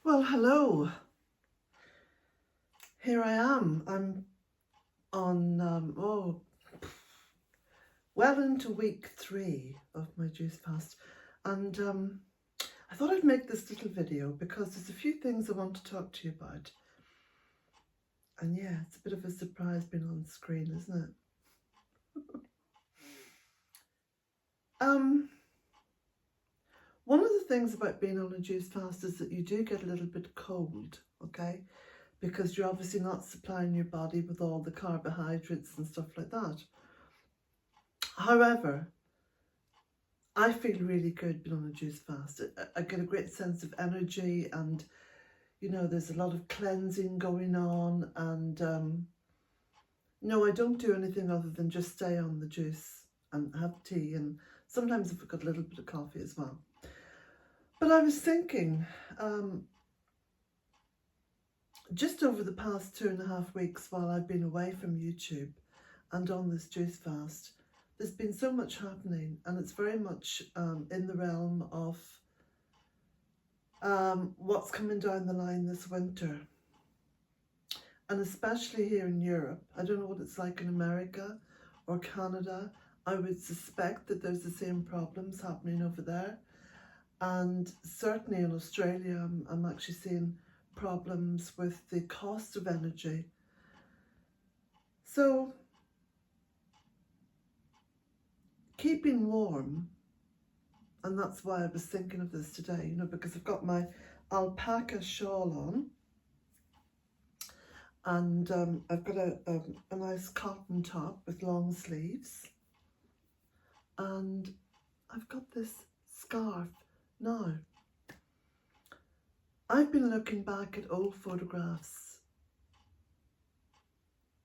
Well, hello. Here I am. I'm on, well into week 3 of my juice fast. And I thought I'd make this little video because there's a few things I want to talk to you about. And yeah, it's a bit of a surprise being on screen, isn't it? One of the things about being on a juice fast is that you do get a little bit cold, okay? Because you're obviously not supplying your body with all the carbohydrates and stuff like that. However, I feel really good being on a juice fast. I get a great sense of energy, and you know, there's a lot of cleansing going on, and no, I don't do anything other than just stay on the juice and have tea, and sometimes I've got a little bit of coffee as well. But I was thinking, just over the past 2.5 weeks while I've been away from YouTube and on this juice fast, there's been so much happening, and it's very much in the realm of what's coming down the line this winter. And especially here in Europe. I don't know what it's like in America or Canada. I would suspect that there's the same problems happening over there. And certainly in Australia, I'm actually seeing problems with the cost of energy. So keeping warm, and that's why I was thinking of this today, you know, because I've got my alpaca shawl on, and I've got a nice cotton top with long sleeves, and I've got this scarf. Now, I've been looking back at old photographs,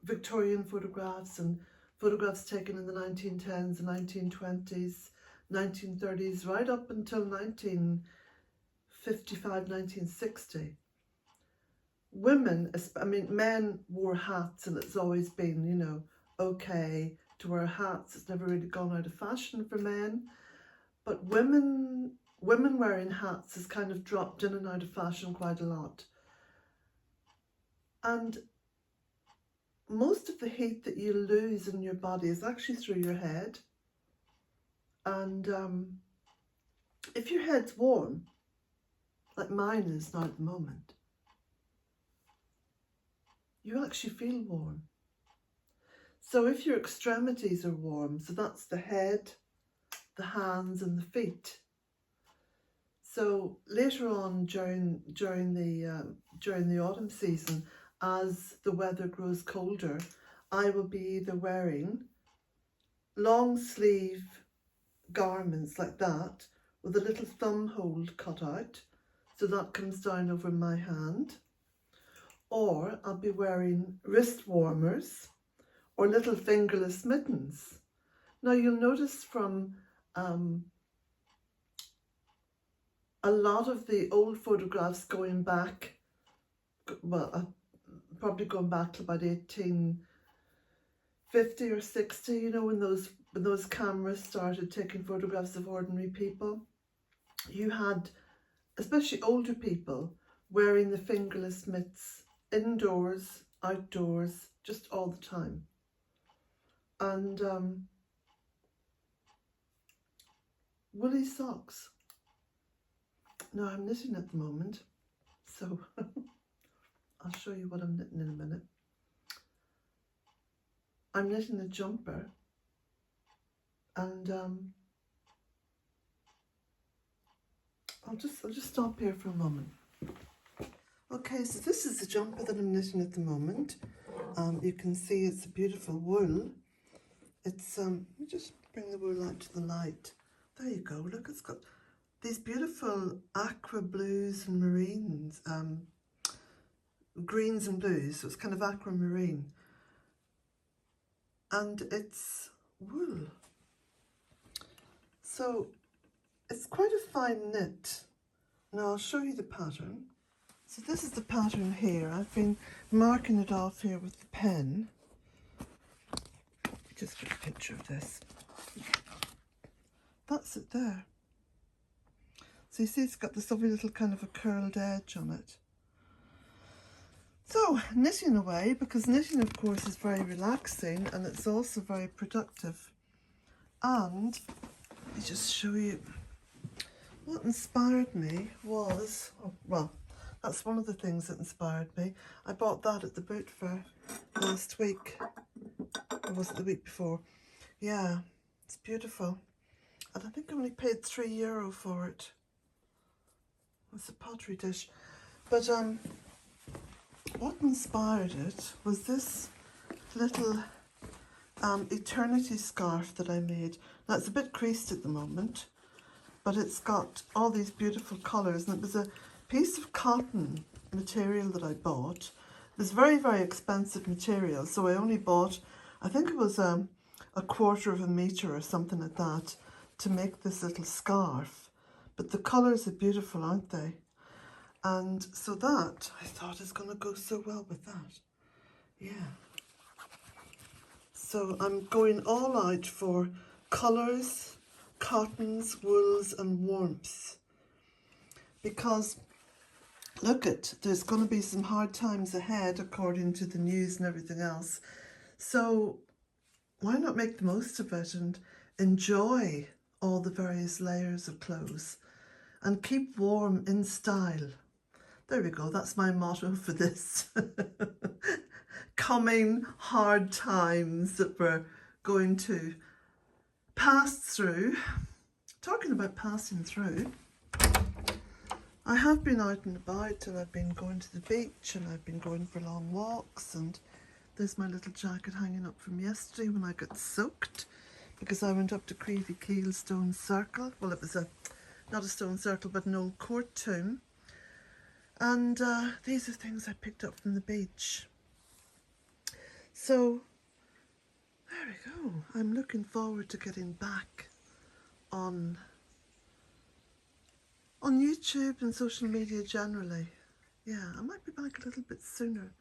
Victorian photographs and photographs taken in the 1910s, the 1920s, 1930s, right up until 1955, 1960. Women, I mean, men wore hats, and it's always been, you know, okay to wear hats. It's never really gone out of fashion for men. But women wearing hats has kind of dropped in and out of fashion quite a lot. And most of the heat that you lose in your body is actually through your head. And if your head's warm, like mine is now at the moment, you actually feel warm. So if your extremities are warm, so that's the head, the hands and the feet. So later on during the autumn season, as the weather grows colder, I will be either wearing long sleeve garments like that with a little thumb hole cut out, so that comes down over my hand, or I'll be wearing wrist warmers or little fingerless mittens. Now you'll notice from a lot of the old photographs going back, well, probably going back to about 1850 or 60, you know, when those cameras started taking photographs of ordinary people, you had, especially older people, wearing the fingerless mitts indoors, outdoors, just all the time. And woolly socks. Now I'm knitting at the moment, so I'll show you what I'm knitting in a minute. I'm knitting a jumper, and I'll just stop here for a moment. Okay, so this is the jumper that I'm knitting at the moment. You can see it's a beautiful wool. It's let me just bring the wool out to the light. There you go. Look, it's got these beautiful aqua blues and maroons, greens and blues, so it's kind of aquamarine. And it's wool. So it's quite a fine knit. Now I'll show you the pattern. So this is the pattern here. I've been marking it off here with the pen. Just get a picture of this. That's it there. So So you see it's got this lovely little kind of a curled edge on it. So knitting away, because knitting of course is very relaxing and it's also very productive. And let me just show you what inspired me was, oh, well, that's one of the things that inspired me. I bought that at the boot fair last week, or was it the week before? Yeah, it's beautiful. And I think I only paid €3 for it. It's a pottery dish. But what inspired it was this little eternity scarf that I made. Now it's a bit creased at the moment, but it's got all these beautiful colours, and it was a piece of cotton material that I bought. It was very, very expensive material, so I only bought, I think it was a quarter of a metre or something like that to make this little scarf. But the colours are beautiful, aren't they? And so that, I thought, is going to go so well with that. Yeah. So I'm going all out for colours, cottons, wools and warmths. Because, look there's going to be some hard times ahead according to the news and everything else. So why not make the most of it and enjoy all the various layers of clothes and keep warm in style. There we go, that's my motto for this coming hard times that we're going to pass through. Talking about passing through, I have been out and about, and I've been going to the beach, and I've been going for long walks, and there's my little jacket hanging up from yesterday when I got soaked because I went up to Creevy Keel Stone Circle. Well, it was not a stone circle, but an old court tomb. And these are things I picked up from the beach. So there we go. I'm looking forward to getting back on YouTube and social media generally. Yeah, I might be back a little bit sooner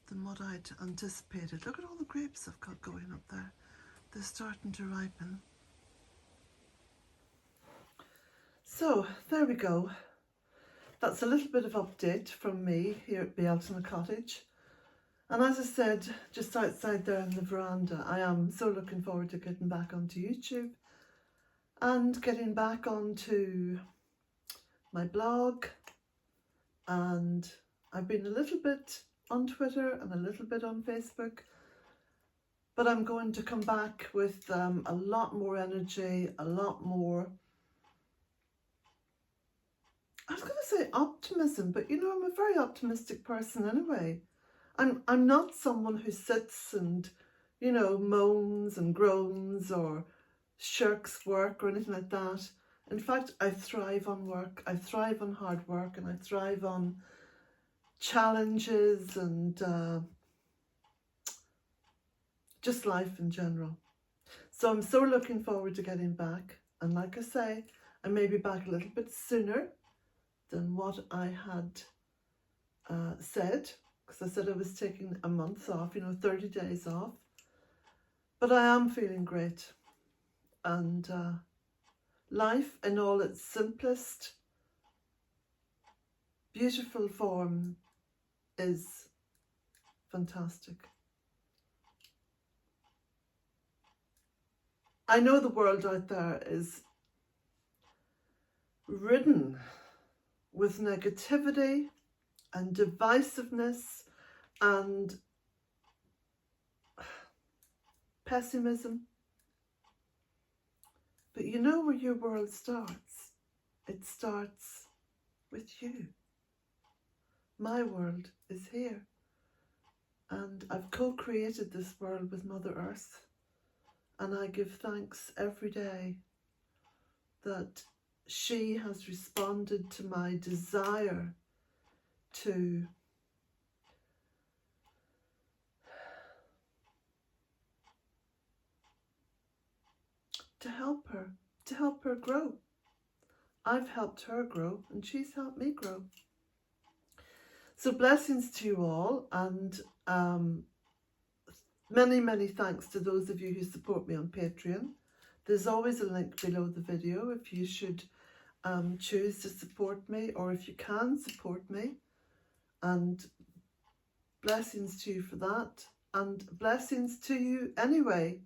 than what I'd anticipated. Look at all the grapes I've got going up there. They're starting to ripen. So there we go. That's a little bit of update from me here at Bealtaine Cottage. And as I said, just outside there in the veranda, I am so looking forward to getting back onto YouTube and getting back onto my blog. And I've been a little bit on Twitter and a little bit on Facebook, but I'm going to come back with a lot more energy, a lot more, I was going to say optimism, but you know, I'm a very optimistic person anyway. I'm not someone who sits and, you know, moans and groans or shirks work or anything like that. In fact, I thrive on work, I thrive on hard work, and I thrive on challenges and just life in general. So I'm so looking forward to getting back. And like I say, I may be back a little bit sooner than what I had said, because I said I was taking a month off, you know, 30 days off. But I am feeling great. And life in all its simplest, beautiful form is fantastic. I know the world out there is ridden with negativity and divisiveness and pessimism. But you know where your world starts? It starts with you. My world is here. And I've co-created this world with Mother Earth. And I give thanks every day that she has responded to my desire to help her grow. I've helped her grow and she's helped me grow. So blessings to you all, and many, many thanks to those of you who support me on Patreon. There's always a link below the video if you should choose to support me, or if you can support me, and blessings to you for that, and blessings to you anyway.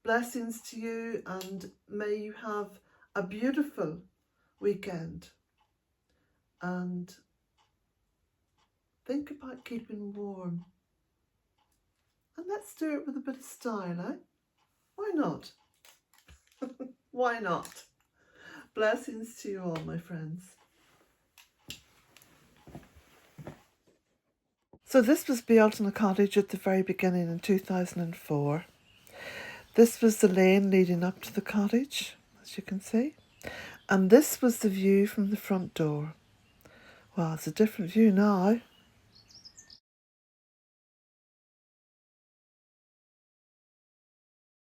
Blessings to you, and may you have a beautiful weekend, and think about keeping warm, and let's do it with a bit of style, eh? Why not? Why not? Blessings to you all, my friends. So this was Bealtaine Cottage at the very beginning in 2004. This was the lane leading up to the cottage, as you can see. And this was the view from the front door. Well, it's a different view now.